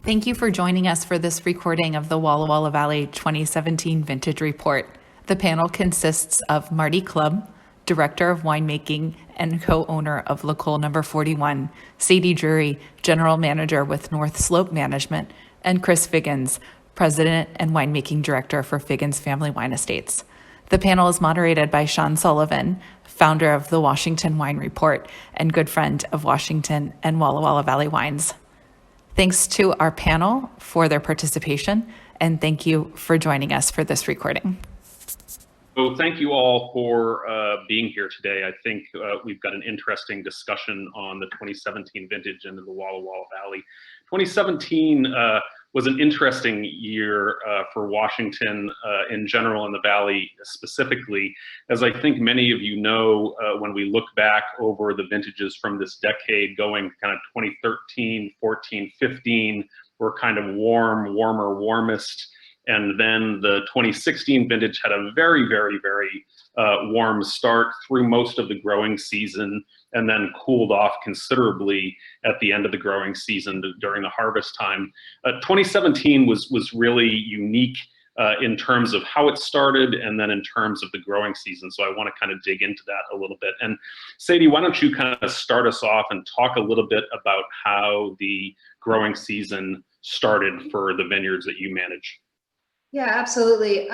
Thank you for joining us for this recording of the Walla Valley 2017 Vintage Report. The panel consists of Marty Clubb, Director of Winemaking and co-owner of La Cole No. 41, Sadie Drury, General Manager with North Slope Management, and Chris Figgins, President and Winemaking Director for Figgins Family Wine Estates. The panel is moderated by Sean Sullivan, founder of the Washington Wine Report and good friend of Washington and Walla Valley Wines. Thanks to our panel for their participation, and thank you for joining us for this recording. So thank you all for being here today. I think we've got an interesting discussion on the 2017 vintage into the Walla Valley. 2017 was an interesting year for Washington in general and the Valley specifically. As I think many of you know, when we look back over the vintages from this decade going kind of 2013, 14, 15, were kind of warmest. And then the 2016 vintage had a very warm start through most of the growing season and then cooled off considerably at the end of the growing season during the harvest time. 2017 was really unique in terms of how it started and then in terms of the growing season. So I want to kind of dig into that a little bit. And Sadie, why don't you kind of start us off and talk a little bit about how the growing season started for the vineyards that you manage? Yeah, absolutely.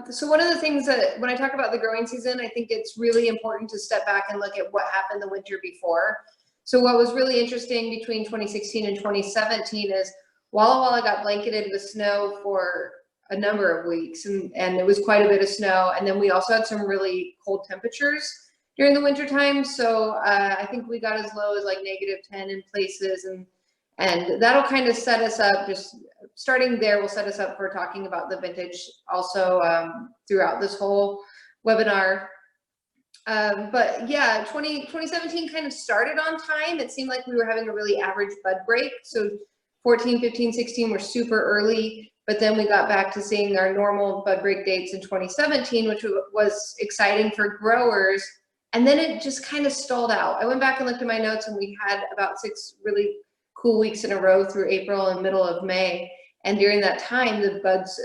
So one of the things that when I talk about the growing season, I think it's really important to step back and look at what happened the winter before. So what was really interesting between 2016 and 2017 is Walla got blanketed with snow for a number of weeks, and it was quite a bit of snow. And then we also had some really cold temperatures during the winter time. So I think we got as low as like -10 in places, and that'll kind of set us up. Just starting there will set us up for talking about the vintage also throughout this whole webinar. But yeah, 2017 kind of started on time. It seemed like we were having a really average bud break. So 14, 15, 16 were super early, but then we got back to seeing our normal bud break dates in 2017, which was exciting for growers. And then it just kind of stalled out. I went back and looked at my notes, and we had about 6 really cool weeks in a row through April and middle of May. And during that time, the buds,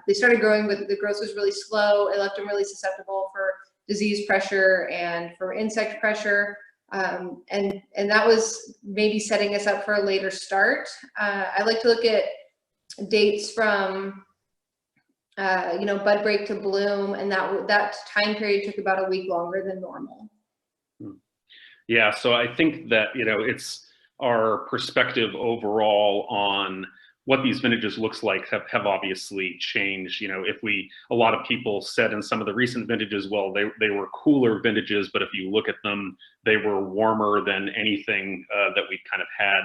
they started growing, but the growth was really slow. It left them really susceptible for disease pressure and for insect pressure. And that was maybe setting us up for a later start. I like to look at dates from, bud break to bloom, and that time period took about a week longer than normal. Yeah, so I think that, it's our perspective overall on what these vintages looks like have obviously changed. A lot of people said in some of the recent vintages, well, they were cooler vintages, but if you look at them, they were warmer than anything that we kind of had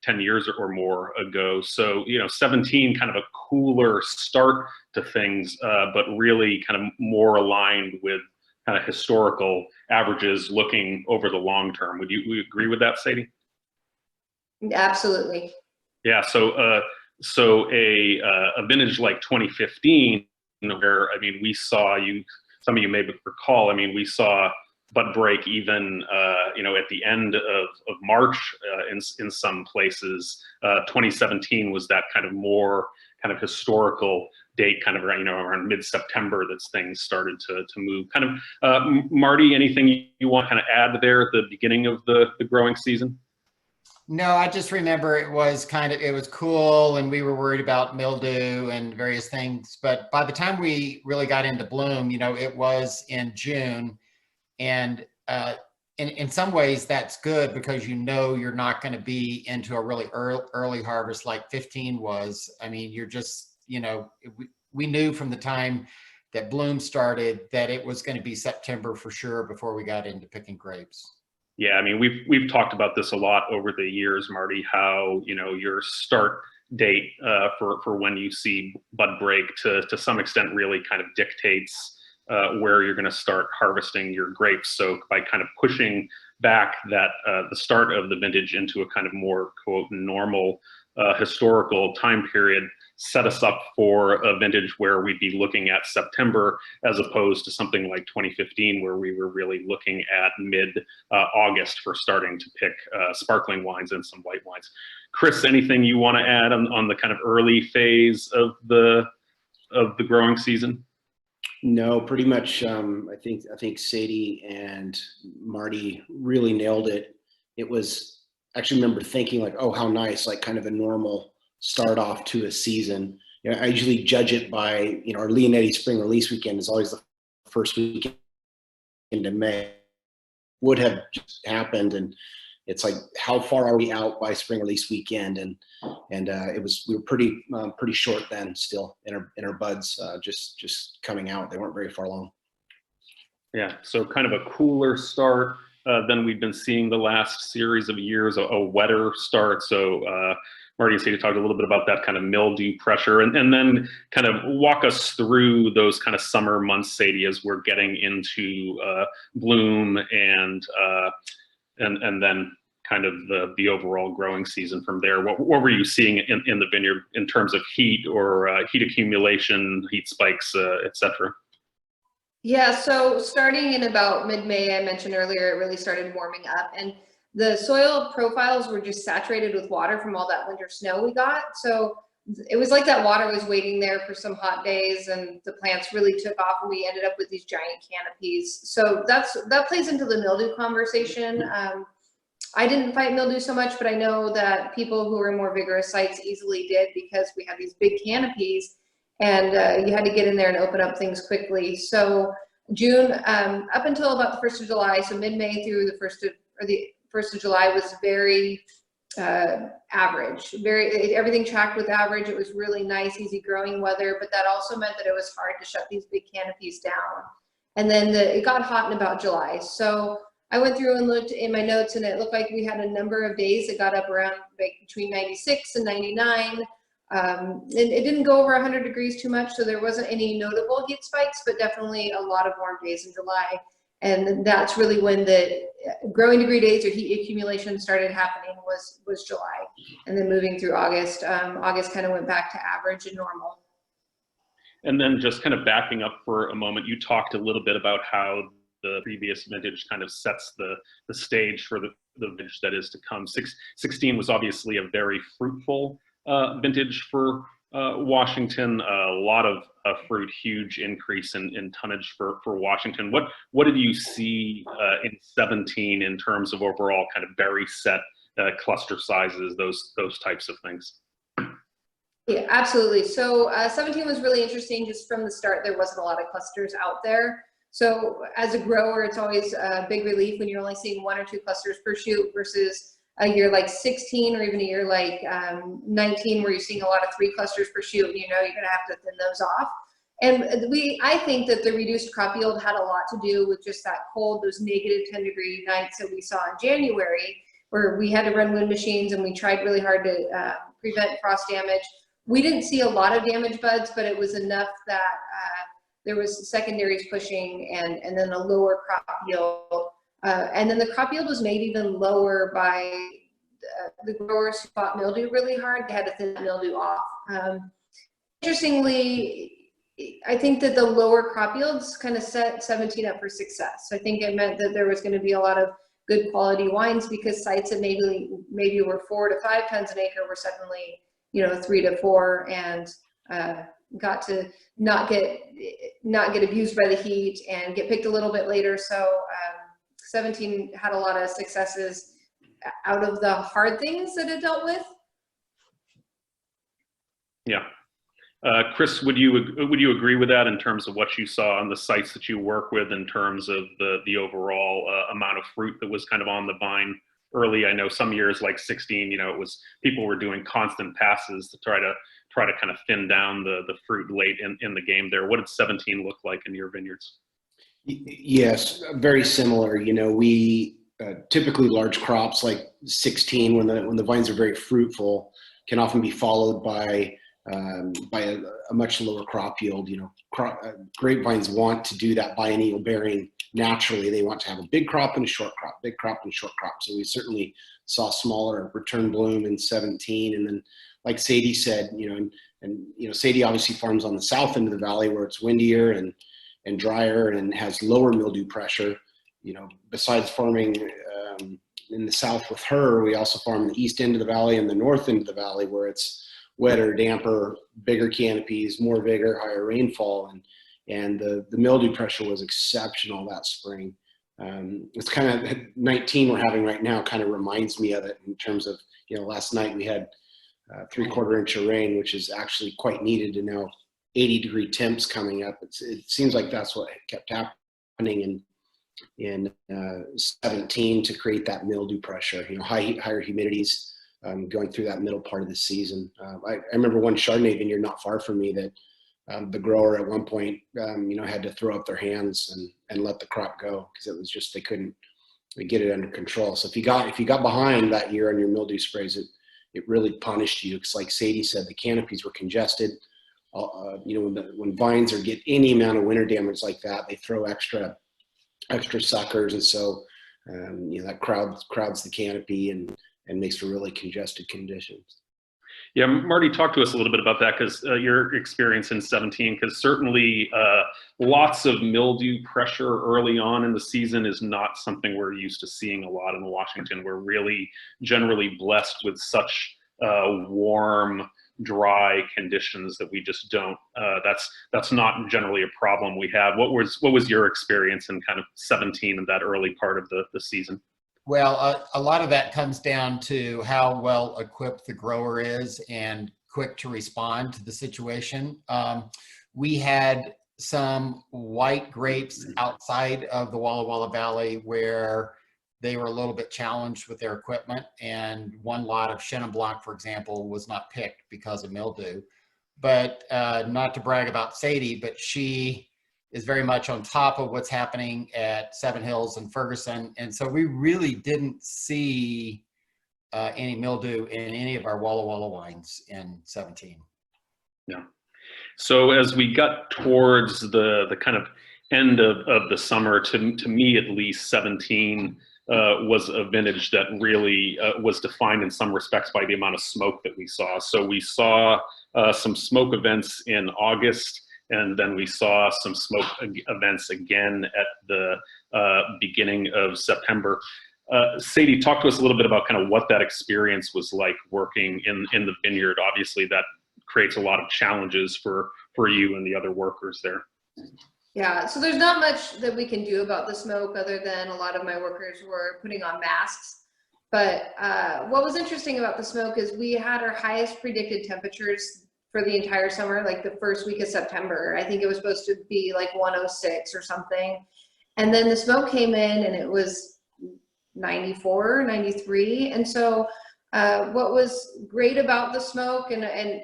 10 years or more ago. So, 17 kind of a cooler start to things, but really kind of more aligned with kind of historical averages looking over the long term. Would you agree with that, Sadie? Absolutely. Yeah. So a vintage like 2015, where we saw some of you may recall. We saw bud break even at the end of March in some places. 2017 was that kind of more kind of historical date, kind of around mid-September, that things started to move. Kind of Marty, anything you want to kind of add there at the beginning of the growing season? No, I just remember it was cool, and we were worried about mildew and various things. But by the time we really got into bloom, it was in June, and in some ways that's good, because you're not going to be into a really early harvest like 15 was. You're just, we knew from the time that bloom started that it was going to be September for sure before we got into picking grapes. Yeah, we've talked about this a lot over the years, Marty, how your start date for when you see bud break to some extent really kind of dictates where you're going to start harvesting your grapes. So by kind of pushing back that the start of the vintage into a kind of more, quote, normal historical time period, set us up for a vintage where we'd be looking at September, as opposed to something like 2015, where we were really looking at mid-August for starting to pick sparkling wines and some white wines. Chris, anything you want to add on the kind of early phase of the growing season? No, pretty much. I think Sadie and Marty really nailed it. It was, actually remember thinking like, oh, how nice, like kind of a normal start off to a season. You know, I usually judge it by, you know, our Leonetti spring release weekend is always the first weekend in May. Would have just happened, and it's like, how far are we out by spring release weekend? And we were pretty short then, still in our buds, just coming out. They weren't very far along. Yeah, so kind of a cooler start than we've been seeing the last series of years, a wetter start. So Marty and Sadie talked a little bit about that kind of mildew pressure, and then kind of walk us through those kind of summer months, Sadie, as we're getting into bloom and then kind of the overall growing season from there. What were you seeing in the vineyard in terms of heat or heat accumulation, heat spikes, et cetera? Yeah, so starting in about mid-May, I mentioned earlier, it really started warming up, and the soil profiles were just saturated with water from all that winter snow we got. So it was like that water was waiting there for some hot days, and the plants really took off, and we ended up with these giant canopies. So that plays into the mildew conversation. I didn't fight mildew so much, but I know that people who were in more vigorous sites easily did, because we had these big canopies, and you had to get in there and open up things quickly. So June, up until about the 1st of July, so mid-May through the 1st of July was very average. Everything tracked with average. It was really nice, easy growing weather, but that also meant that it was hard to shut these big canopies down. And then it got hot in about July. So I went through and looked in my notes, and it looked like we had a number of days that got up around like between 96 and 99. It didn't go over 100 degrees too much, so there wasn't any notable heat spikes, but definitely a lot of warm days in July. And that's really when the growing degree days or heat accumulation started happening, was July. And then moving through August, August kind of went back to average and normal. And then just kind of backing up for a moment, you talked a little bit about how the previous vintage kind of sets the stage for the vintage that is to come. 16 was obviously a very fruitful vintage for Washington. A lot of fruit, huge increase in tonnage for Washington. What did you see in 17 in terms of overall kind of berry set, cluster sizes, those types of things? Yeah, absolutely. So 17 was really interesting. Just from the start, there wasn't a lot of clusters out there. So as a grower, it's always a big relief when you're only seeing 1 or 2 clusters per shoot versus a year like 16 or even a year like 19 where you're seeing a lot of 3 clusters per shoot. You know, you're gonna have to thin those off. And I think that the reduced crop yield had a lot to do with just that cold, those negative 10-degree nights that we saw in January, where we had to run wind machines and we tried really hard to prevent frost damage. We didn't see a lot of damaged buds, but it was enough that there was secondaries pushing and then a lower crop yield. And then the crop yield was made even lower by the growers who fought mildew really hard. They had to thin that mildew off. Interestingly, I think that the lower crop yields kind of set 17 up for success. I think it meant that there was going to be a lot of good quality wines, because sites that maybe were 4 to 5 tons an acre were suddenly, 3 to 4, and got to not get abused by the heat and get picked a little bit later. So 17 had a lot of successes out of the hard things that it dealt with. Yeah. Chris, would you agree with that in terms of what you saw on the sites that you work with, in terms of the overall amount of fruit that was kind of on the vine early? I know some years like 16, it was, people were doing constant passes to try to kind of thin down the fruit late in the game there. What did 17 look like in your vineyards? Yes, very similar. We typically large crops like 16, when the vines are very fruitful, can often be followed by a much lower crop yield. Grapevines want to do that biennial bearing naturally. They want to have a big crop and a short crop, big crop and short crop. So we certainly saw smaller return bloom in 17. And then, like Sadie said, Sadie obviously farms on the south end of the valley where it's windier and drier and has lower mildew pressure. Besides farming in the south with her, we also farm the east end of the valley and the north end of the valley where it's wetter, damper, bigger canopies, more vigor, higher rainfall, and the mildew pressure was exceptional that spring. It's kind of 19 we're having right now kind of reminds me of it in terms of, last night we had 3/4 inch of rain, which is actually quite needed, and now 80-degree temps coming up. It seems like that's what kept happening in 17 to create that mildew pressure, higher humidities going through that middle part of the season. I remember one Chardonnay vineyard not far from me that the grower at one point, had to throw up their hands and let the crop go because it was just, they couldn't get it under control. So if you got behind that year on your mildew sprays, it really punished you. Because like Sadie said, the canopies were congested. When vines get any amount of winter damage like that, they throw extra suckers, and so that crowds the canopy and makes for really congested conditions. Yeah, Marty, talk to us a little bit about that, because your experience in 17, because certainly lots of mildew pressure early on in the season is not something we're used to seeing a lot in Washington. We're really generally blessed with such warm, dry conditions that we just don't. That's not generally a problem we have. What was your experience in kind of 17 and that early part of the season? Well, a lot of that comes down to how well equipped the grower is and quick to respond to the situation. We had some white grapes outside of the Walla Walla Valley where they were a little bit challenged with their equipment, and one lot of Chenin Blanc, for example, was not picked because of mildew. But not to brag about Sadie, but she is very much on top of what's happening at Seven Hills and Ferguson. And so we really didn't see any mildew in any of our Walla Walla wines in 17. Yeah. So as we got towards the kind of end of the summer, to me at least, 17 was a vintage that really was defined in some respects by the amount of smoke that we saw. So we saw some smoke events in August, and then we saw some smoke events again at the beginning of September. Sadie, talk to us a little bit about kind of what that experience was like working in the vineyard. Obviously, that creates a lot of challenges for you and the other workers there. Yeah, so there's not much that we can do about the smoke other than a lot of my workers were putting on masks. But what was interesting about the smoke is we had our highest predicted temperatures for the entire summer, like the first week of September. I think it was supposed to be like 106 or something. And then the smoke came in and it was 94, 93. And so what was great about the smoke, and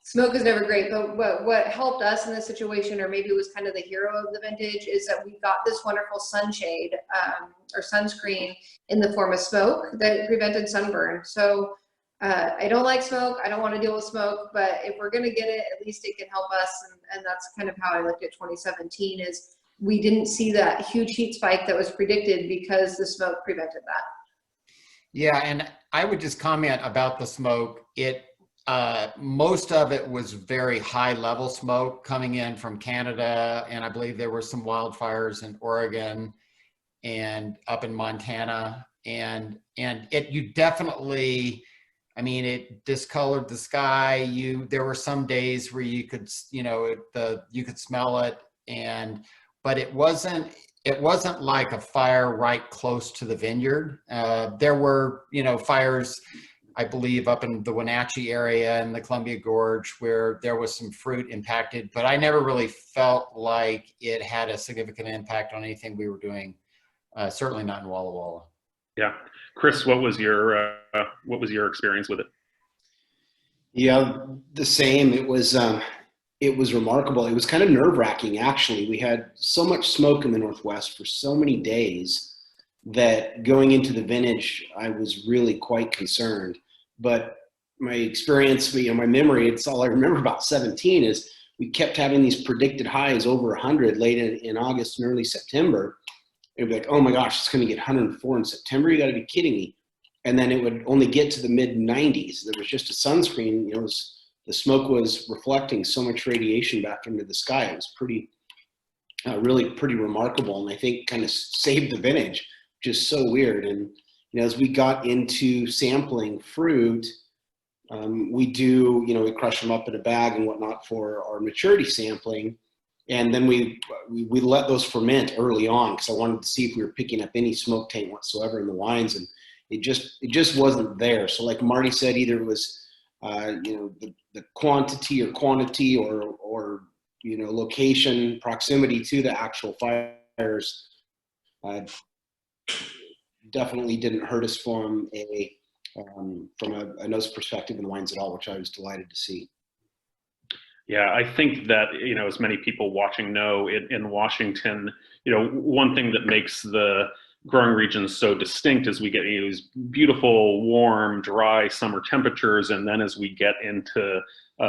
smoke is never great, but what helped us in this situation, or maybe it was kind of the hero of the vintage, is that we got this wonderful sunshade or sunscreen in the form of smoke that prevented sunburn. So I don't like smoke. I don't want to deal with smoke, but if we're going to get it, at least it can help us. And that's kind of how I looked at 2017, is we didn't see that huge heat spike that was predicted because the smoke prevented that. Yeah, and I would just comment about the smoke. Most of it was very high level smoke coming in from Canada, and I believe there were some wildfires in Oregon and up in Montana, and you definitely, I mean, it discolored the sky. There were some days where you could, you could smell it, but it wasn't like a fire right close to the vineyard. There were, fires, I believe, up in the Wenatchee area and the Columbia Gorge where there was some fruit impacted, but I never really felt like it had a significant impact on anything we were doing. Certainly not in Walla Walla. Yeah, Chris, what was your experience with it? Yeah, the same. It was remarkable. It was kind of nerve-wracking, actually. We had so much smoke in the Northwest for so many days that going into the vintage, I was really quite concerned. But my experience, my memory, it's all I remember about 17 is we kept having these predicted highs over 100 late in August and early September. It'd be like, oh my gosh, it's going to get 104 in September. You got to be kidding me. And then it would only get to the mid 90s. There was just a sunscreen, the smoke was reflecting so much radiation back into the sky. It was pretty, really pretty remarkable, and I think kind of saved the vintage, which is so weird. And as we got into sampling fruit, we do, we crush them up in a bag and whatnot for our maturity sampling. And then we let those ferment early on, because I wanted to see if we were picking up any smoke taint whatsoever in the wines, and it just wasn't there. So like Marty said, either it was the quantity or location, proximity to the actual fires definitely didn't hurt us from a nose perspective in the wines at all, which I was delighted to see. Yeah, I think that, as many people watching know, in Washington, one thing that makes the growing regions so distinct is we get these beautiful, warm, dry summer temperatures. And then as we get into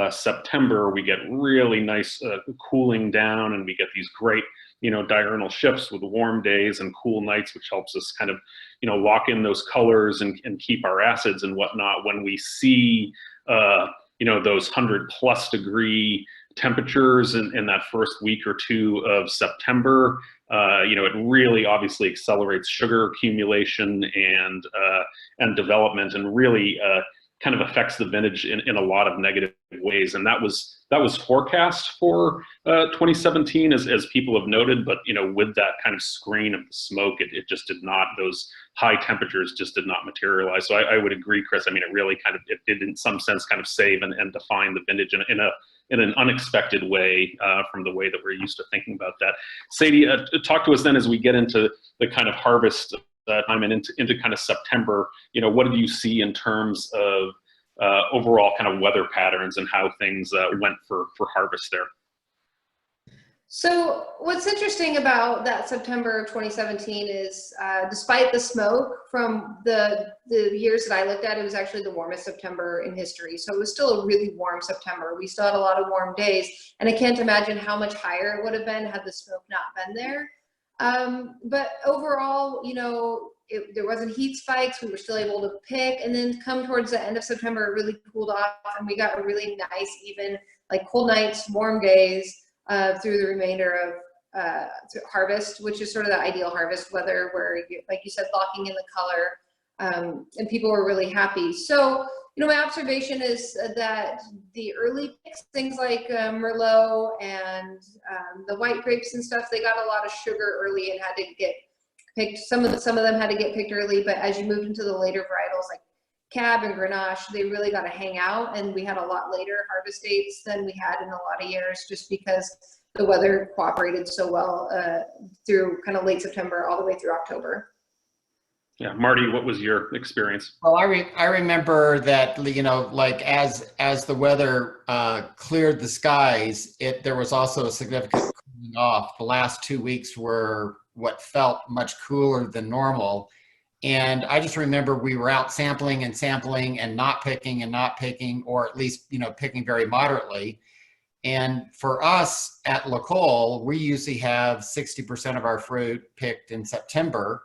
September, we get really nice cooling down, and we get these great, diurnal shifts with warm days and cool nights, which helps us kind of, lock in those colors and keep our acids and whatnot. When we see those 100+ degree temperatures in that first week or two of September, it really obviously accelerates sugar accumulation and development, and really kind of affects the vintage in a lot of negative ways. And that was forecast for 2017, as people have noted, but with that kind of screen of the smoke, it just did not, those high temperatures just did not materialize. So I would agree, Chris. I mean, it really kind of, it did in some sense kind of save and define the vintage in an unexpected way from the way that we're used to thinking about that. Sadie, talk to us then as we get into the kind of harvest time and into kind of September. What did you see in terms of overall kind of weather patterns and how things went for harvest there? So what's interesting about that September of 2017 is despite the smoke from the years that I looked at, it was actually the warmest September in history. So it was still a really warm September. We still had a lot of warm days, and I can't imagine how much higher it would have been had the smoke not been there. But overall, there wasn't heat spikes. We were still able to pick, and then come towards the end of September, it really cooled off, and we got a really nice, even like cold nights, warm days through the remainder of harvest, which is sort of the ideal harvest weather, where, like you said, locking in the color, and people were really happy. So, my observation is that the early picks, things like Merlot and the white grapes and stuff, they got a lot of sugar early and had to get picked. Some of them had to get picked early, but as you moved into the later varietals like Cab and Grenache, they really got to hang out, and we had a lot later harvest dates than we had in a lot of years, just because the weather cooperated so well through kind of late September all the way through October. Yeah, Marty, what was your experience? Well, I remember that, like as the weather cleared the skies, there was also a significant cooling off. The last 2 weeks were what felt much cooler than normal. And I just remember we were out sampling and not picking, or at least, picking very moderately. And for us at La Colle, we usually have 60% of our fruit picked in September,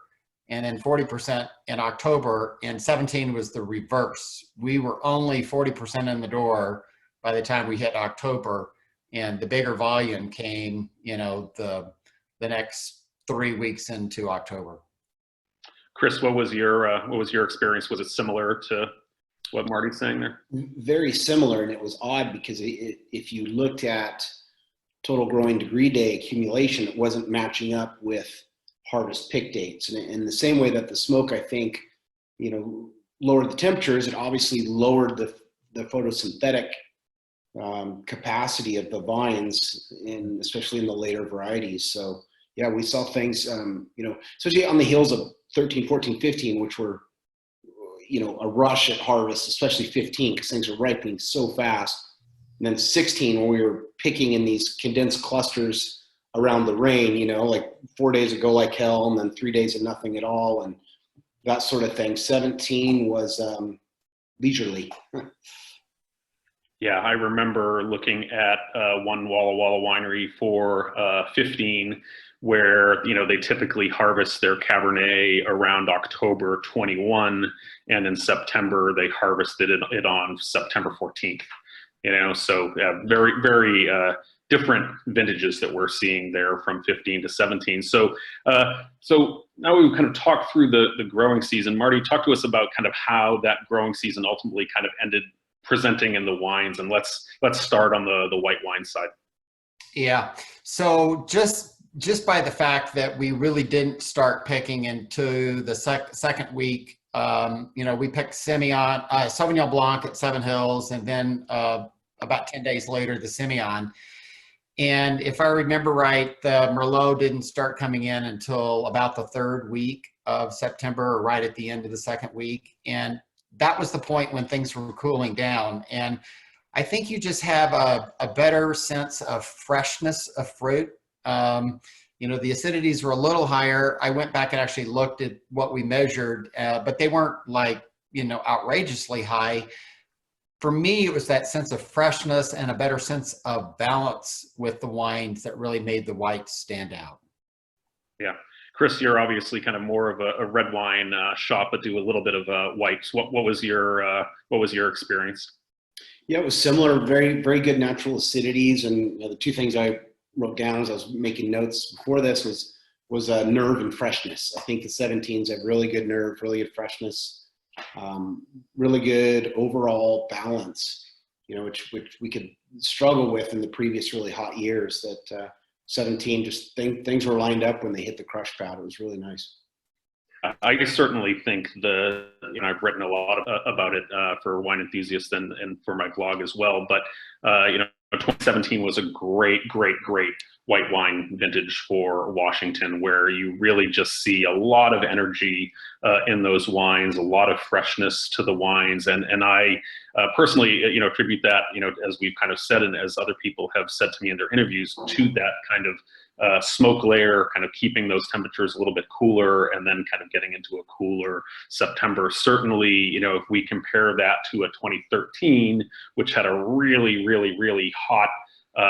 and then 40% in October. And 17 was the reverse. We were only 40% in the door by the time we hit October, and the bigger volume came, the next 3 weeks into October. Chris, what was your experience? Was it similar to what Marty's saying there? Very similar, and it was odd because if you looked at total growing degree day accumulation, it wasn't matching up with harvest pick dates. And in the same way that the smoke, I think, lowered the temperatures, it obviously lowered the photosynthetic capacity of the vines, especially in the later varieties. So yeah, we saw things, especially on the heels of 13, 14, 15, which were, a rush at harvest, especially 15, because things are ripening so fast. And then 16, when we were picking in these condensed clusters around the rain, like 4 days ago like hell, and then 3 days of nothing at all, and that sort of thing. 17 was leisurely. Yeah, I remember looking at one Walla winery for 15, where they typically harvest their Cabernet around October 21, and in September they harvested it on September 14th. So very, very different vintages that we're seeing there from 15 to 17. So now we've kind of talked through the growing season. Marty, talk to us about kind of how that growing season ultimately kind of ended presenting in the wines, and let's start on the white wine side. Yeah. So just by the fact that we really didn't start picking into the second week, we picked Sauvignon Blanc at Seven Hills, and then about 10 days later, the Semillon. And if I remember right, the Merlot didn't start coming in until about the third week of September, or right at the end of the second week. And that was the point when things were cooling down. And I think you just have a better sense of freshness of fruit. The acidities were a little higher. I went back and actually looked at what we measured, but they weren't outrageously high. For me, it was that sense of freshness and a better sense of balance with the wines that really made the whites stand out. Yeah. Chris, you're obviously kind of more of a red wine shop, but do a little bit of whites. What was your experience? Yeah, it was similar. Very, very good natural acidities. And the two things I wrote down as I was making notes before this was nerve and freshness. I think the 17s have really good nerve, really good freshness. Really good overall balance, which we could struggle with in the previous really hot years. That 17 just things were lined up when they hit the crush pad. It was really nice. I certainly think I've written a lot about it for Wine Enthusiasts and for my blog as well. But 2017 was a great white wine vintage for Washington, where you really just see a lot of energy in those wines, a lot of freshness to the wines, and I personally attribute that, as we've kind of said, and as other people have said to me in their interviews, to that kind of smoke layer, kind of keeping those temperatures a little bit cooler, and then kind of getting into a cooler September. Certainly, if we compare that to a 2013, which had a really hot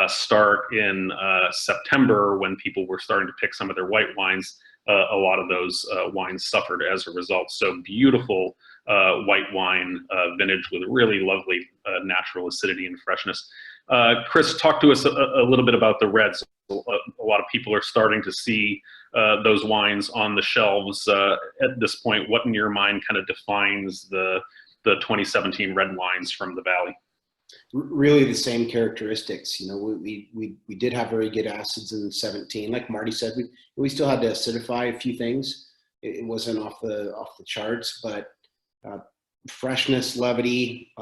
start in September, when people were starting to pick some of their white wines, a lot of those wines suffered as a result. So beautiful white wine vintage with really lovely natural acidity and freshness. Chris, talk to us a little bit about the reds. A lot of people are starting to see those wines on the shelves at this point. What in your mind kind of defines the 2017 red wines from the Valley? Really the same characteristics. We did have very good acids in 17. Like Marty said, we still had to acidify a few things. It wasn't off the charts, but freshness, levity,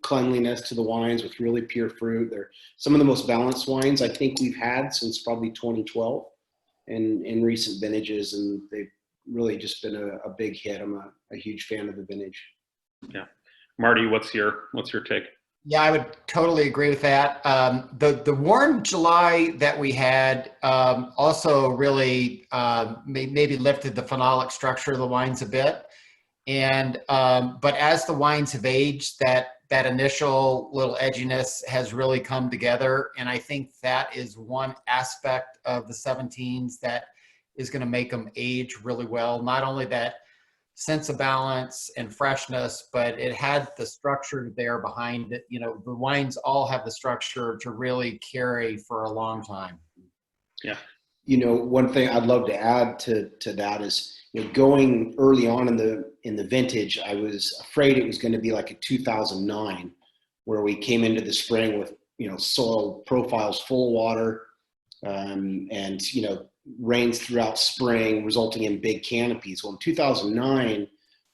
cleanliness to the wines with really pure fruit. They're some of the most balanced wines I think we've had since probably 2012 in recent vintages, and they've really just been a big hit. I'm a huge fan of the vintage. Yeah. Marty, what's your take? Yeah, I would totally agree with that. The warm July that we had also really maybe lifted the phenolic structure of the wines a bit. And but as the wines have aged, that initial little edginess has really come together, and I think that is one aspect of the 17s that is going to make them age really well. Not only that sense of balance and freshness, but it had the structure there behind it. The wines all have the structure to really carry for a long time. Yeah. One thing I'd love to add to that is, going early on in the vintage, I was afraid it was going to be like a 2009, where we came into the spring with soil profiles full of water, and rains throughout spring, resulting in big canopies. Well, in 2009,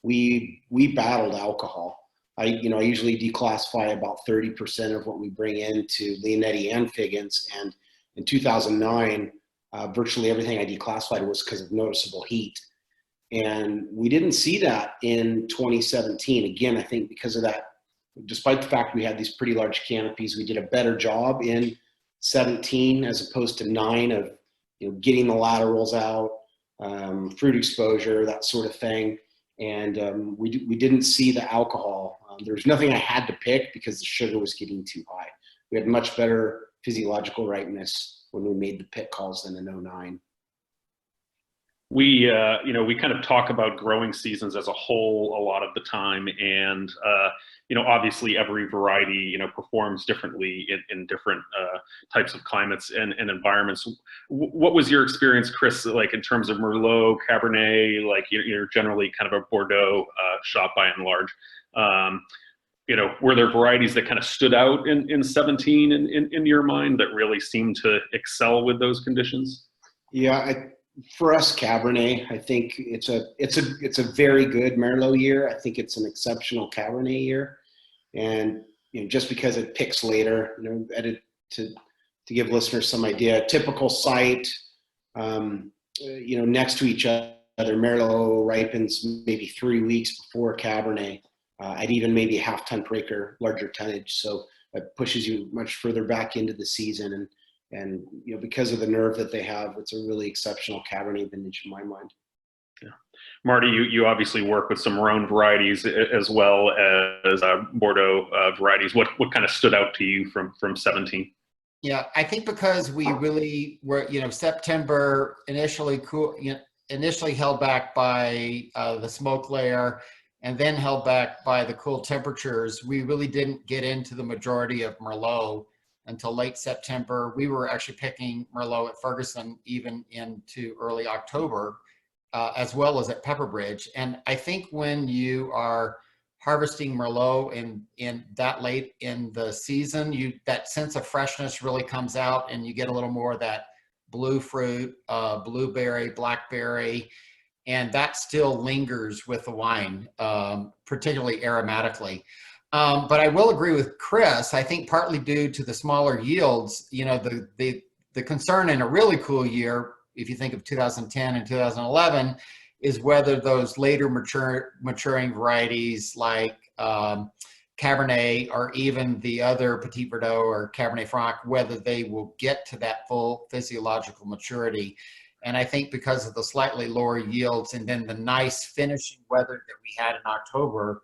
we battled alcohol. I usually declassify about 30% of what we bring into Leonetti and Figgins, and in 2009, virtually everything I declassified was because of noticeable heat. And we didn't see that in 2017. Again, I think because of that, despite the fact we had these pretty large canopies, we did a better job in 17 as opposed to 9 of getting the laterals out, fruit exposure, that sort of thing. And we didn't see the alcohol. There was nothing I had to pick because the sugar was getting too high. We had much better physiological ripeness when we made the pit calls than in 09. we kind of talk about growing seasons as a whole a lot of the time, and obviously every variety performs differently in different types of climates and environments. What was your experience, Chris, like in terms of Merlot, Cabernet? Like you're generally kind of a Bordeaux shop by and large. Were there varieties that kind of stood out in 17 in your mind that really seemed to excel with those conditions? Yeah, for us, Cabernet, I think it's a very good Merlot year. I think it's an exceptional Cabernet year, and just because it picks later, to give listeners some idea, typical site, next to each other, Merlot ripens maybe 3 weeks before Cabernet, at even maybe half ton per acre, larger tonnage. So it pushes you much further back into the season, and because of the nerve that they have, it's a really exceptional Cabernet vintage in my mind. Yeah. Marty, you obviously work with some Rhone varieties as well as Bordeaux varieties. What kind of stood out to you from 17? Yeah, I think because we really were, September initially initially held back by the smoke layer, and then held back by the cool temperatures. We really didn't get into the majority of Merlot until late September. We were actually picking Merlot at Ferguson even into early October, as well as at Pepperbridge. And I think when you are harvesting Merlot in that late in the season, that sense of freshness really comes out, and you get a little more of that blue fruit, blueberry, blackberry, and that still lingers with the wine, particularly aromatically. But I will agree with Chris. I think partly due to the smaller yields, the concern in a really cool year, if you think of 2010 and 2011, is whether those later maturing varieties like Cabernet or even the other Petit Verdot or Cabernet Franc, whether they will get to that full physiological maturity. And I think because of the slightly lower yields and then the nice finishing weather that we had in October,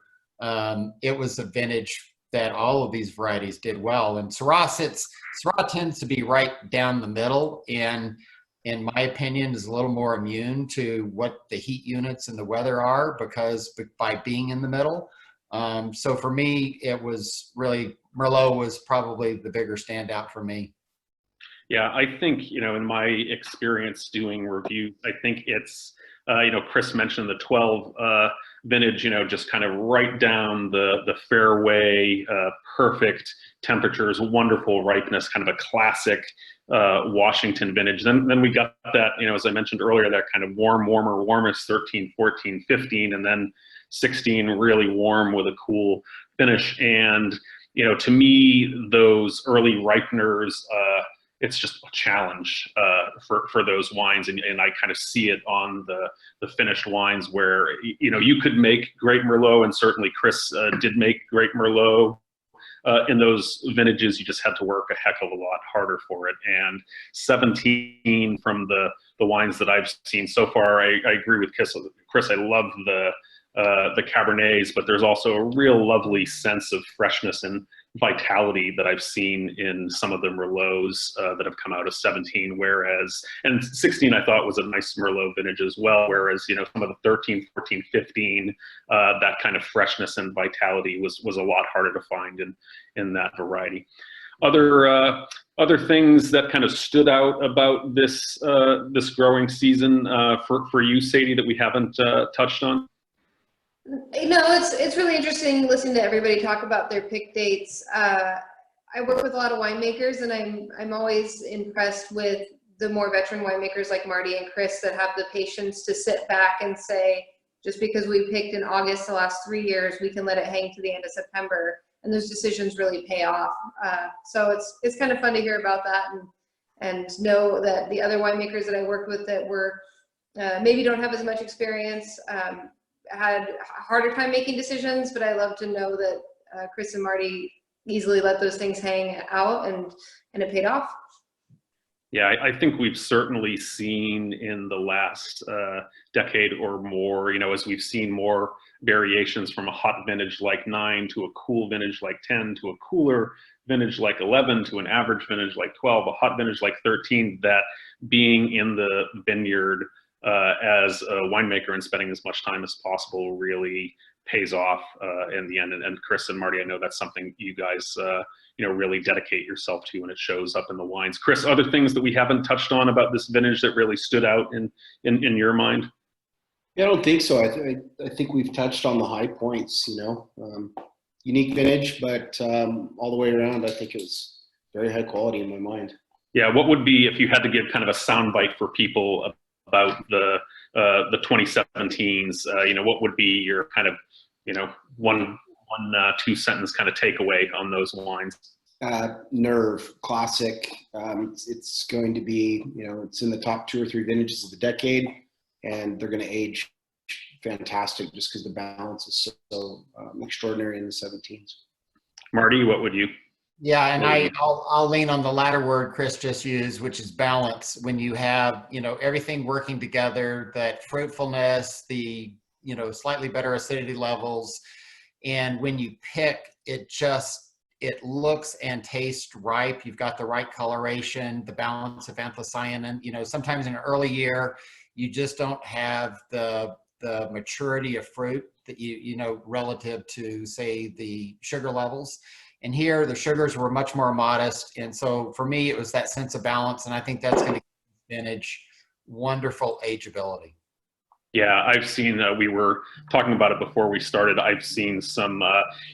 it was a vintage that all of these varieties did well. And Syrah tends to be right down the middle, and in my opinion is a little more immune to what the heat units and the weather are because by being in the middle. So for me, it was really, Merlot was probably the bigger standout for me. Yeah, I think, in my experience doing reviews, I think it's, Chris mentioned the 12 vintage, just kind of right down the fairway, perfect temperatures, wonderful ripeness, kind of a classic Washington vintage. Then we got that, as I mentioned earlier, that kind of warmest 13, 14, 15, and then 16 really warm with a cool finish. And, to me, those early ripeners, it's just a challenge for those wines, and I kind of see it on the finished wines where you could make great Merlot, and certainly Chris did make great Merlot in those vintages. You just had to work a heck of a lot harder for it. And 17 from the wines that I've seen so far, I agree with Chris. I love the Cabernets, but there's also a real lovely sense of freshness and vitality that I've seen in some of the Merlots that have come out of 17, and 16 I thought was a nice Merlot vintage as well, whereas some of the 13, 14, 15, that kind of freshness and vitality was a lot harder to find in that variety. Other things that kind of stood out about this growing season for you, Sadie, that we haven't touched on? It's really interesting listening to everybody talk about their pick dates. I work with a lot of winemakers, and I'm always impressed with the more veteran winemakers like Marty and Chris that have the patience to sit back and say, just because we picked in August the last 3 years, we can let it hang to the end of September, and those decisions really pay off. So it's kind of fun to hear about that, and know that the other winemakers that I worked with that were maybe don't have as much experience had a harder time making decisions, but I love to know that Chris and Marty easily let those things hang out, and it paid off. Yeah, I think we've certainly seen in the last decade or more, as we've seen more variations from a hot vintage like 9 to a cool vintage like 10 to a cooler vintage like 11 to an average vintage like 12, a hot vintage like 13, that being in the vineyard as a winemaker and spending as much time as possible really pays off in the end. And Chris and Marty, I know that's something you guys really dedicate yourself to, and it shows up in the wines. Chris, other things that we haven't touched on about this vintage that really stood out in your mind? Yeah, I don't think so. I think we've touched on the high points, unique vintage, but all the way around, I think it was very high quality in my mind. Yeah, what would be, if you had to give kind of a soundbite for people about the 2017s, what would be your kind of, one 2-sentence kind of takeaway on those wines? Nerve, classic. It's going to be, it's in the top 2 or 3 vintages of the decade, and they're going to age fantastic just because the balance is so extraordinary in the 17s. Marty, what would you? Yeah, and I'll lean on the latter word Chris just used, which is balance. When you have, everything working together, that fruitfulness, the, slightly better acidity levels, and when you pick, it looks and tastes ripe. You've got the right coloration, the balance of anthocyanin. Sometimes in an early year, you just don't have the maturity of fruit that relative to, say, the sugar levels. And here the sugars were much more modest. And so for me, it was that sense of balance. And I think that's going to give vintage wonderful ageability. Yeah, I've seen, we were talking about it before we started. I've seen some,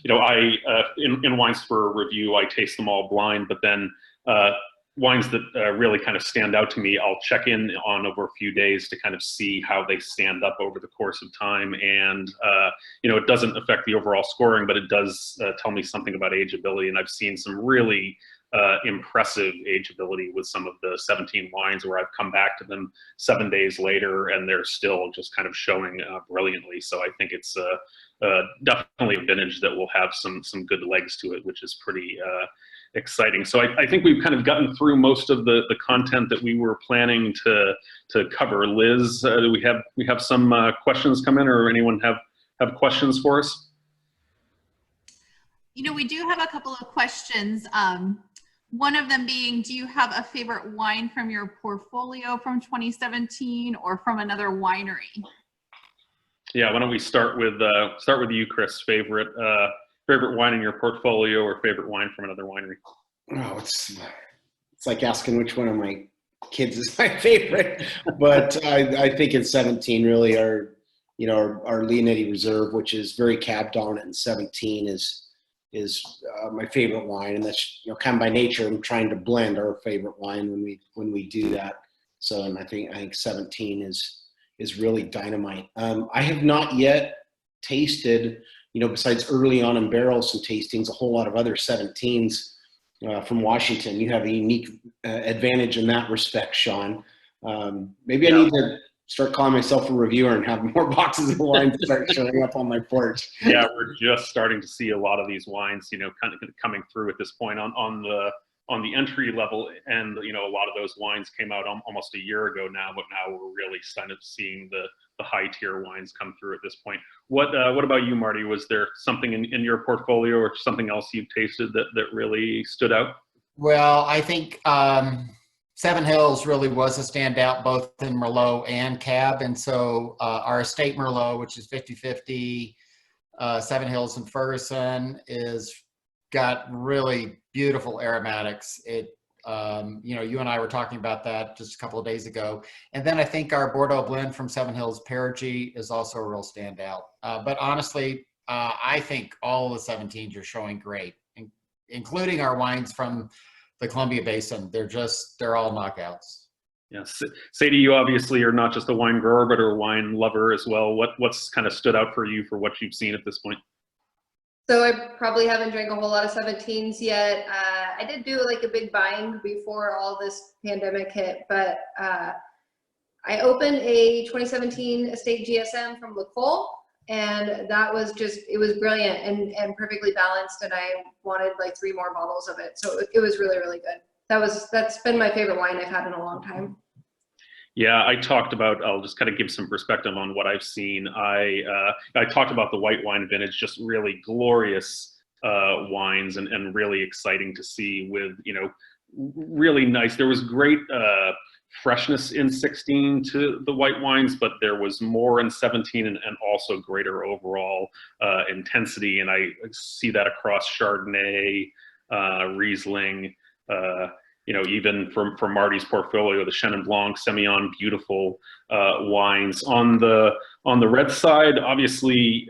in wines for review, I taste them all blind, but then wines that really kind of stand out to me, I'll check in on over a few days to kind of see how they stand up over the course of time. And, it doesn't affect the overall scoring, but it does tell me something about ageability. And I've seen some really impressive ageability with some of the 17 wines where I've come back to them 7 days later and they're still just kind of showing brilliantly. So I think it's definitely a vintage that will have some good legs to it, which is pretty exciting. So I think we've kind of gotten through most of the content that we were planning to cover. Liz, do we have some questions come in, or anyone have questions for us? We do have a couple of questions. One of them being, do you have a favorite wine from your portfolio from 2017 or from another winery? Yeah, why don't we start with you, Chris? Favorite wine in your portfolio or favorite wine from another winery? Oh, it's like asking which one of my kids is my favorite, but I think in 17 really our Leonetti Reserve, which is very cab dominant in 17, is my favorite wine, and that's kind of by nature. I'm trying to blend our favorite wine when we do that. So, and I think 17 is really dynamite. I have not yet tasted, besides early on in barrels and tastings, a whole lot of other 17s from Washington. You have a unique advantage in that respect, Sean. Maybe I need to start calling myself a reviewer and have more boxes of wine to start showing up on my porch. Yeah, we're just starting to see a lot of these wines, kind of coming through at this point on the entry level, and a lot of those wines came out almost a year ago now, but now we're really kind of seeing the high tier wines come through at this point. What about you, Marty? Was there something in your portfolio or something else you've tasted that really stood out? Well, I think Seven Hills really was a standout both in Merlot and Cab. And so our estate Merlot, which is 50-50, Seven Hills and Ferguson, is got really beautiful aromatics. It, you and I were talking about that just a couple of days ago. And then I think our Bordeaux blend from Seven Hills Perigee is also a real standout. But honestly, I think all of the 17s are showing great, including our wines from the Columbia Basin. They're all knockouts. Yes. Sadie, you obviously are not just a wine grower, but a wine lover as well. What's kind of stood out for you for what you've seen at this point? So I probably haven't drank a whole lot of 17s yet. I did do like a big buying before all this pandemic hit, but I opened a 2017 estate GSM from Le Col, and that was it was brilliant and perfectly balanced, and I wanted like 3 more bottles of it. So it was really, really good. That's been my favorite wine I've had in a long time. Yeah, I'll just kind of give some perspective on what I've seen. I talked about the white wine vintage, just really glorious wines and really exciting to see with, really nice. There was great freshness in 16 to the white wines, but there was more in 17 and also greater overall intensity. And I see that across Chardonnay, Riesling, even from Marty's portfolio, the Chenin Blanc, Semillon, beautiful wines. On the red side, obviously,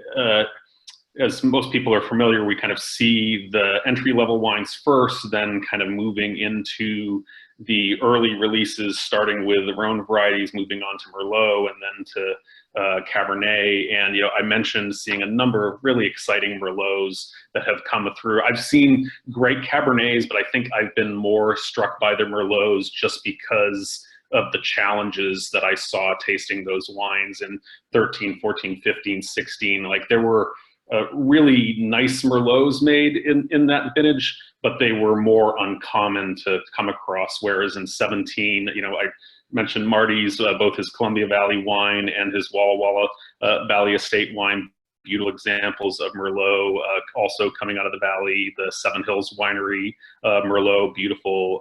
as most people are familiar, we kind of see the entry-level wines first, then kind of moving into the early releases, starting with the Rhone varieties, moving on to Merlot, and then to Cabernet. And I mentioned seeing a number of really exciting Merlots that have come through. I've seen great Cabernets, but I think I've been more struck by the Merlots just because of the challenges that I saw tasting those wines in 13, 14, 15, 16. Like, there were really nice Merlots made in that vintage, but they were more uncommon to come across. Whereas in 17, I mentioned Marty's, both his Columbia Valley wine and his Walla Walla Valley Estate wine, beautiful examples of Merlot. Also coming out of the valley, the Seven Hills Winery Merlot, beautiful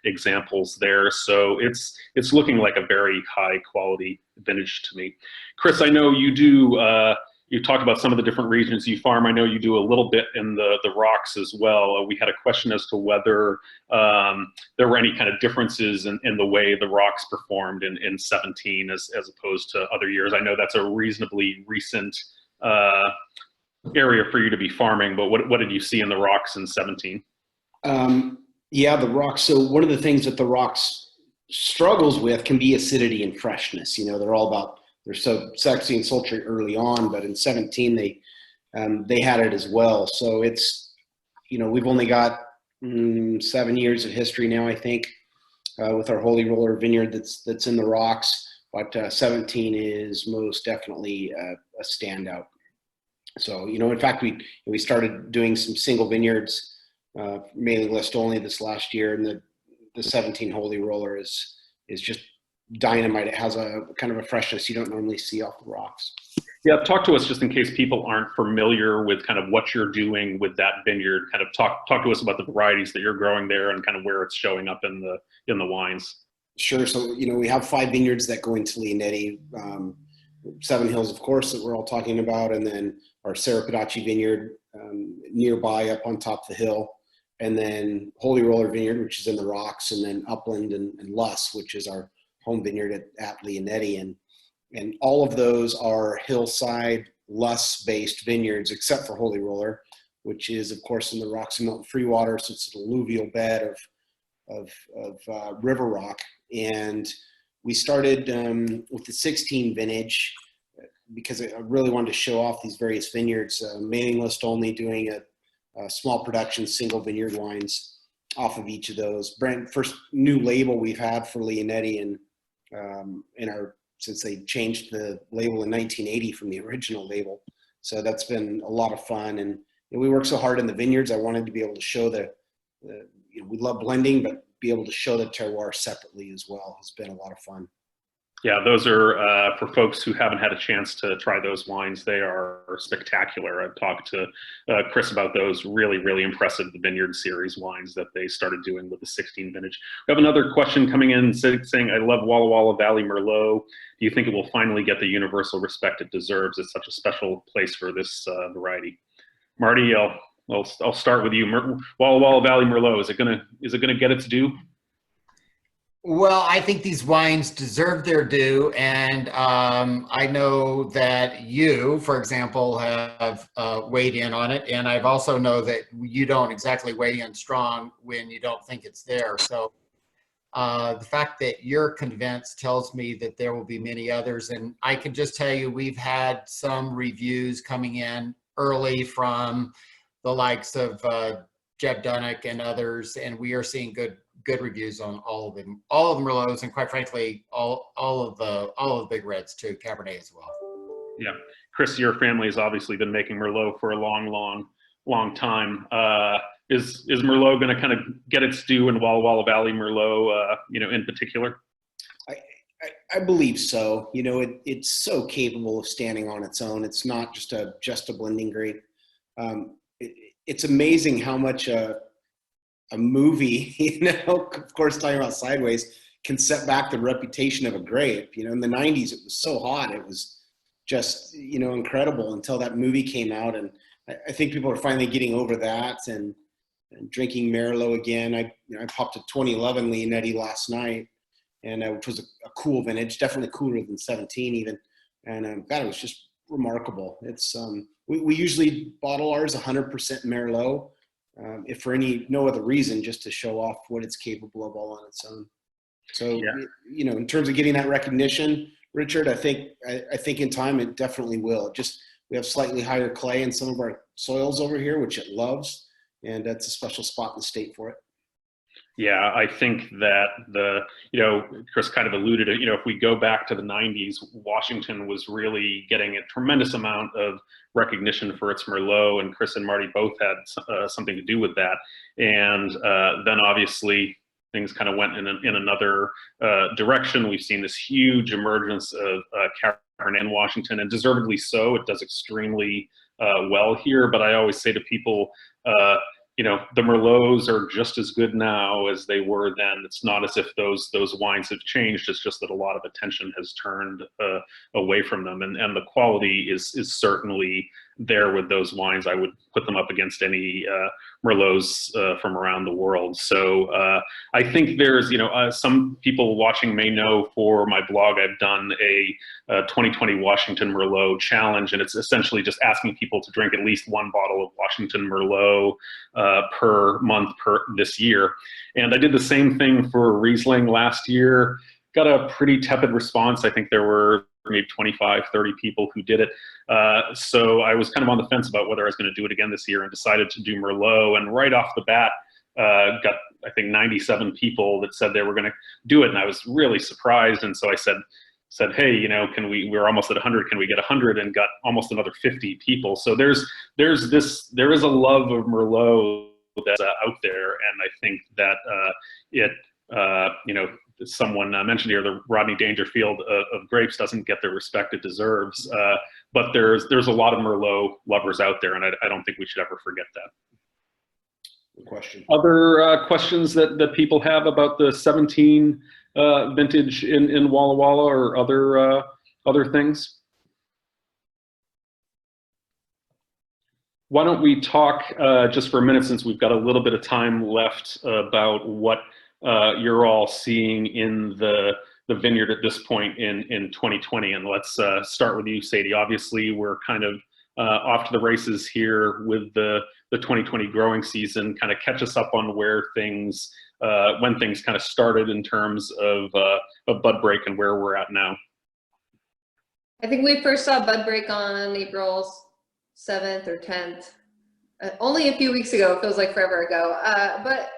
examples there. So it's looking like a very high quality vintage to me. Chris, I know you do. You talked about some of the different regions you farm. I know you do a little bit in the rocks as well. We had a question as to whether there were any kind of differences in the way the rocks performed in 17 as opposed to other years. I know that's a reasonably recent area for you to be farming, but what did you see in the rocks in 17? Yeah, the rocks. So one of the things that the rocks struggles with can be acidity and freshness. They're so sexy and sultry early on, but in 17 they had it as well. So it's, we've only got 7 years of history now, I think, with our Holy Roller vineyard that's in the rocks. But 17 is most definitely a standout. So in fact, we started doing some single vineyards, mailing list only this last year, and the 17 Holy Roller is just dynamite. It has a kind of a freshness you don't normally see off the rocks. Yeah, talk to us just in case people aren't familiar with kind of what you're doing with that vineyard. Kind of talk to us about the varieties that you're growing there and kind of where it's showing up in the wines. Sure. So we have 5 vineyards that go into Leonetti. Seven Hills, of course, that we're all talking about, and then our Sarah Padachi vineyard nearby up on top of the hill, and then Holy Roller vineyard, which is in the rocks, and then Upland and Luss, which is our home vineyard at Leonetti, and all of those are hillside Luss-based vineyards, except for Holy Roller, which is of course in the rocks and Milton Free Water, so it's an alluvial bed of river rock. And we started with the 16 vintage because I really wanted to show off these various vineyards, mailing list only, doing a small production, single vineyard wines off of each of those. First new label we've had for Leonetti, and since they changed the label in 1980 from the original label. So that's been a lot of fun. And we work so hard in the vineyards. I wanted to be able to show we love blending, but be able to show the terroir separately as well has been a lot of fun. Yeah, those are, for folks who haven't had a chance to try those wines, they are spectacular. I've talked to Chris about those. Really, really impressive, the Vineyard Series wines that they started doing with the 16 vintage. We have another question coming in saying, I love Walla Walla Valley Merlot. Do you think it will finally get the universal respect it deserves? It's such a special place for this variety. Marty, I'll start with you. Walla Walla Valley Merlot, is it gonna get its due? Well, I think these wines deserve their due, and I know that you, for example, have weighed in on it, and I've also know that you don't exactly weigh in strong when you don't think it's there. So the fact that you're convinced tells me that there will be many others, and I can just tell you we've had some reviews coming in early from the likes of Jeb Dunnick and others, and we are seeing good reviews on all of them Merlots, and quite frankly, all of the big reds too, Cabernet as well. Yeah, Chris, your family has obviously been making Merlot for a long time. Is Merlot going to kind of get its due in Walla Walla Valley Merlot, in particular? I believe so. It's so capable of standing on its own. It's not just a blending grape. It's amazing how much a movie, of course, talking about Sideways, can set back the reputation of a grape. In the 90s, it was so hot. It was just, incredible until that movie came out. And I think people are finally getting over that and drinking Merlot again. I popped a 2011 Leonetti last night, and which was a cool vintage, definitely cooler than 17 even. And God, it was just remarkable. It's we usually bottle ours 100% Merlot, if for no other reason, just to show off what it's capable of all on its own. So, Yeah. in terms of getting that recognition, Richard, I think in time it definitely will. We have slightly higher clay in some of our soils over here, which it loves, and that's a special spot in the state for it. Yeah, I think that Chris kind of alluded to, if we go back to the 90s, Washington was really getting a tremendous amount of recognition for its Merlot, and Chris and Marty both had something to do with that. And then obviously things kind of went in another direction. We've seen this huge emergence of Cabernet in Washington, and deservedly so. It does extremely well here, but I always say to people, the Merlots are just as good now as they were then. It's not as if those wines have changed. It's just that a lot of attention has turned away from them, and the quality is certainly there with those wines. I would put them up against any Merlots from around the world. So I think there's, some people watching may know for my blog, I've done a 2020 Washington Merlot challenge, and it's essentially just asking people to drink at least one bottle of Washington Merlot per month this year. And I did the same thing for Riesling last year. Got a pretty tepid response. I think there were maybe 25, 30 people who did it. So I was kind of on the fence about whether I was going to do it again this year, and decided to do Merlot. And right off the bat, got, I think, 97 people that said they were going to do it. And I was really surprised. And so I said, hey, we're almost at 100. Can we get 100? And got almost another 50 people. So there is a love of Merlot that's out there. And I think that someone mentioned here, the Rodney Dangerfield of grapes doesn't get the respect it deserves. But there's a lot of Merlot lovers out there, and I don't think we should ever forget that. Good question. Other questions that people have about the 17 vintage in Walla Walla, or other things? Why don't we talk just for a minute, since we've got a little bit of time left, about what you're all seeing in the vineyard at this point in 2020. And let's start with you, Sadie. Obviously, we're kind of off to the races here with the 2020 growing season. Kind of catch us up on where things, when things kind of started in terms of bud break and where we're at now. I think we first saw bud break on April 7th or 10th. Only a few weeks ago. It feels like forever ago. But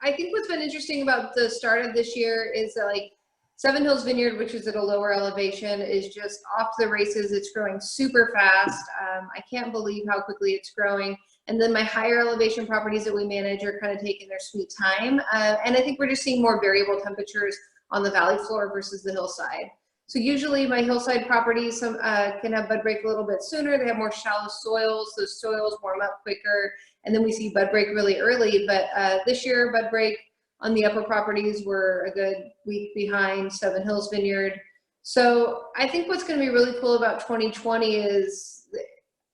I think what's been interesting about the start of this year is that, like, Seven Hills Vineyard, which is at a lower elevation, is just off to the races. It's growing super fast. I can't believe how quickly it's growing. And then my higher elevation properties that we manage are kind of taking their sweet time. And I think we're just seeing more variable temperatures on the valley floor versus the hillside. So usually my hillside properties can have bud break a little bit sooner. They have more shallow soils. Those soils warm up quicker. And then we see bud break really early. But this year, bud break on the upper properties were a good week behind Seven Hills Vineyard. So I think what's going to be really cool about 2020 is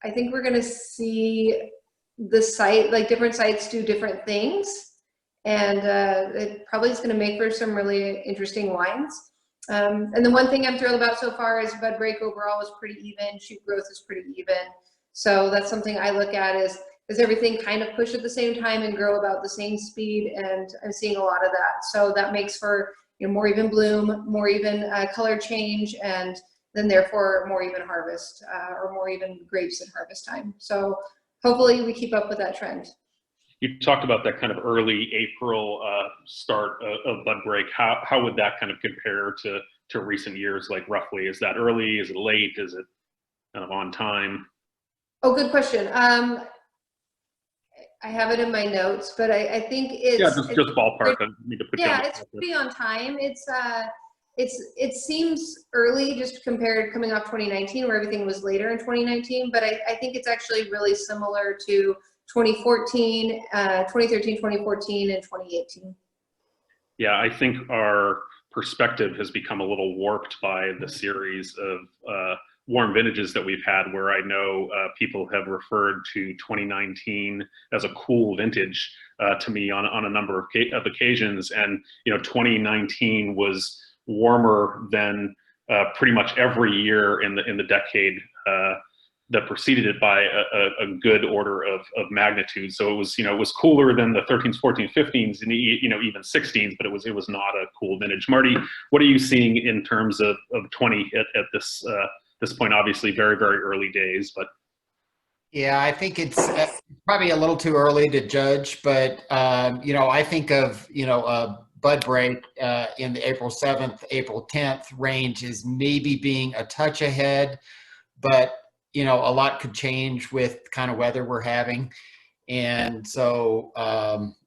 I think we're going to see the site, like different sites do different things. And it probably is going to make for some really interesting wines. And the one thing I'm thrilled about so far is bud break overall is pretty even. Shoot growth is pretty even. So that's something I look at is everything kind of push at the same time and grow about the same speed? And I'm seeing a lot of that. So that makes for more even bloom, more even color change, and then therefore more even harvest or more even grapes at harvest time. So hopefully we keep up with that trend. You talked about that kind of early April start of bud break. How would that kind of compare to recent years? Like roughly, is that early? Is it late? Is it kind of on time? Oh, good question. I have it in my notes, but I think it's just ballpark. I need to put it's pretty on time. It seems early just compared coming off 2019 where everything was later in 2019, but I think it's actually really similar to 2014, 2013, 2014, and 2018. Yeah, I think our perspective has become a little warped by the series of warm vintages that we've had, where I know people have referred to 2019 as a cool vintage to me on a number of occasions. And, 2019 was warmer than pretty much every year in the decade that preceded it by a good order of magnitude. So it was cooler than the 13s, 14s, 15s, and even 16s, but it was not a cool vintage. Marty, what are you seeing in terms of 20 at this point? Obviously, very, very early days, but. Yeah, I think it's probably a little too early to judge, but I think of bud break in the April 7th, April 10th range is maybe being a touch ahead, but a lot could change with the kind of weather we're having. And so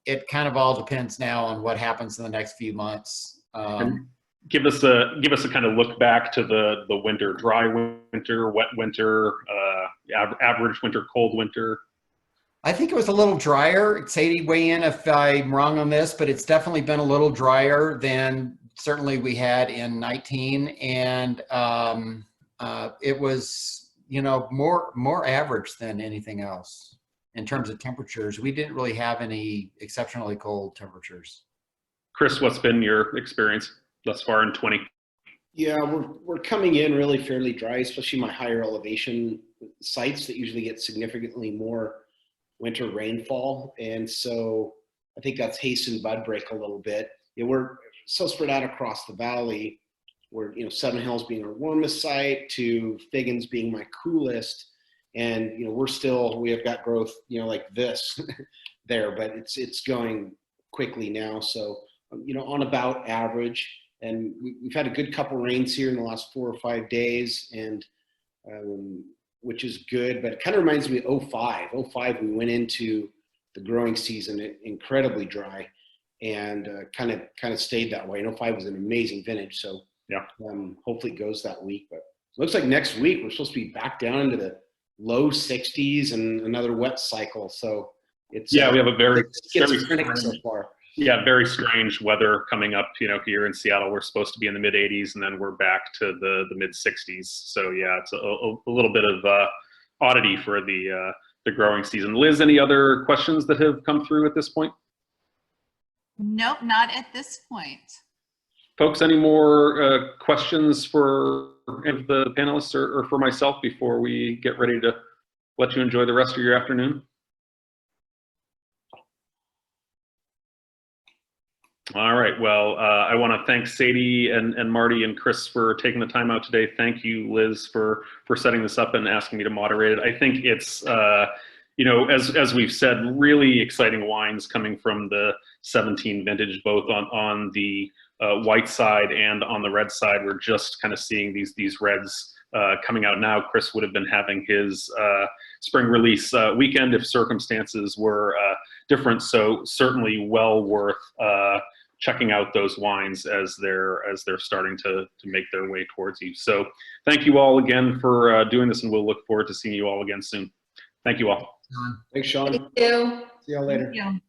it kind of all depends now on what happens in the next few months. And give us a kind of look back to the winter: dry winter, wet winter, average winter, cold winter. I think it was a little drier. Sadie, weigh in if I'm wrong on this, but it's definitely been a little drier than certainly we had in 19. And it was, more average than anything else in terms of temperatures. We didn't really have any exceptionally cold temperatures. Chris, what's been your experience thus far in 20? Yeah, we're coming in really fairly dry, especially my higher elevation sites that usually get significantly more winter rainfall. And so I think that's hastened bud break a little bit. We're so spread out across the valley. We're, Seven Hills being our warmest site to Figgins being my coolest. And, we have got growth, like this there, but it's going quickly now. So, on about average. And we've had a good couple rains here in the last 4 or 5 days, and which is good, but it kind of reminds me of 05. 05, we went into the growing season incredibly dry, and kind of stayed that way. And 05 was an amazing vintage. So yeah, hopefully it goes that week. But it looks like next week we're supposed to be back down into the low 60s and another wet cycle. So it's we have a very schizophrenic so far. Yeah, very strange weather coming up. Here in Seattle, we're supposed to be in the mid 80s, and then we're back to the mid 60s. So yeah, it's a little bit of oddity for the growing season. Liz, any other questions that have come through at this point? Nope, not at this point. Folks, any more questions for any of the panelists or for myself before we get ready to let you enjoy the rest of your afternoon? All right. Well, I want to thank Sadie and Marty and Chris for taking the time out today. Thank you, Liz, for setting this up and asking me to moderate it. I think it's, as we've said, really exciting wines coming from the 17 vintage, both on the white side and on the red side. We're just kind of seeing these reds coming out now. Chris would have been having his spring release weekend if circumstances were different. So certainly well worth checking out those wines as they're starting to make their way towards you. So thank you all again for doing this, and we'll look forward to seeing you all again soon. Thank you all. Thanks, Sean. Thank you. See y'all later. Thank you.